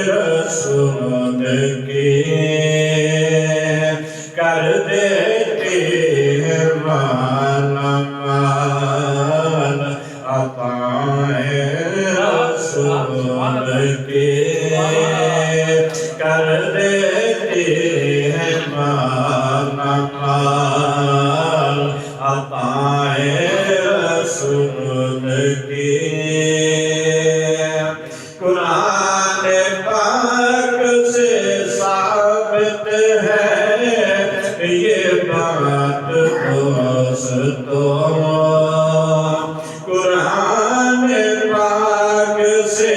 رسول کی کر دیتی ہے مالا مال عطائے رسول کی کر دیتی ہے مالا مال عطائے رسول کی قرآن پاک سے ثابت ہے یہ بات دوستو قرآن پاک سے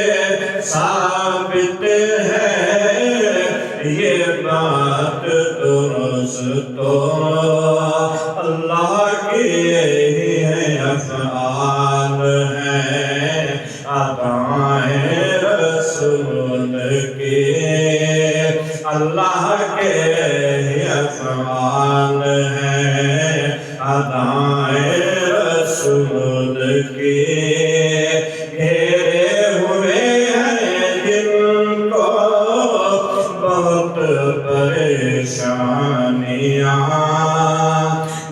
ثابت ہے یہ بات دوستو اللہ کی یہی ہے افعال ہیں عطائے رسول کی اللہ کے افعال ہیں عطائے رسول کی گھیرے ہوئے ہیں جن کو بہت پریشانیاں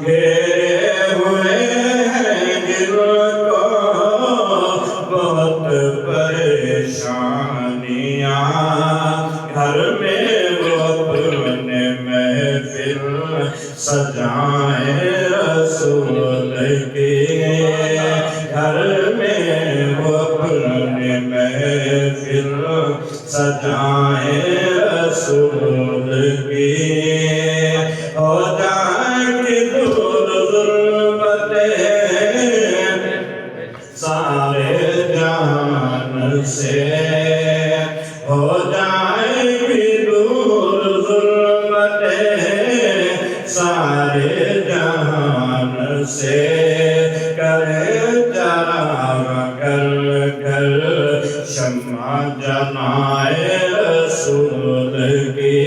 گھیرے ہوئے ہیں جن کو بہت پریشانیاں گھر میں وہ اپنے محفل سجائے رسول کی گھر میں وہ اپنے محفل سجائے رسول کی ہو جائیں کہ دور ظلمتیں سارے جہان سے ہو جائیں کہ دور ظلمتیں سارے جہان سے کرے چراغ گھر گھر شمع جلائے رسول کی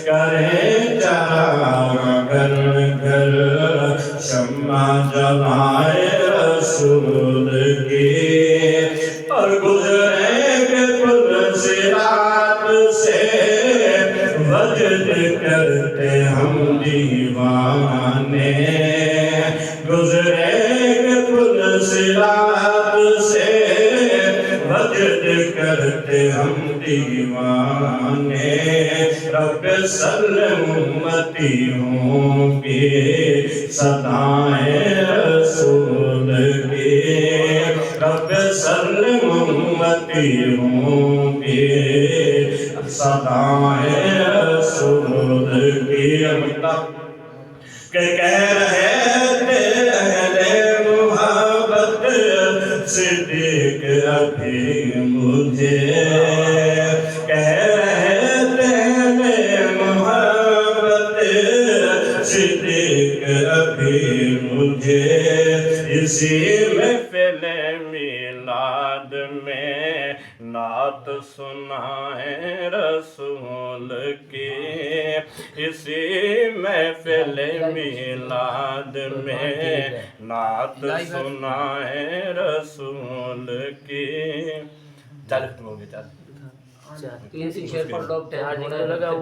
کرے چراغ گھر گھر شمع جلائے رسول کی اور گزرے گے پل صراط سے وجد کرتے ہم دیوانے گزرے گے پل صراط سے وجد کرتے ہم دیوانے رب سلم امتی ہوں گی صدائے رسول کی رب سلم امتی ہوں گی صدائے رسول کی کہ کہہ رہے تھے اہل محبت صدیق ابھی مجھے کہہ رہے تھے اہل محبت صدیق ابھی مجھے اسی محفل میلاد میں نعت سنائے رسول کی اسی محفل میلاد میں نعت سنائے رسول کی تین سے شیر پر لوگ ٹہرنے لگا ہوا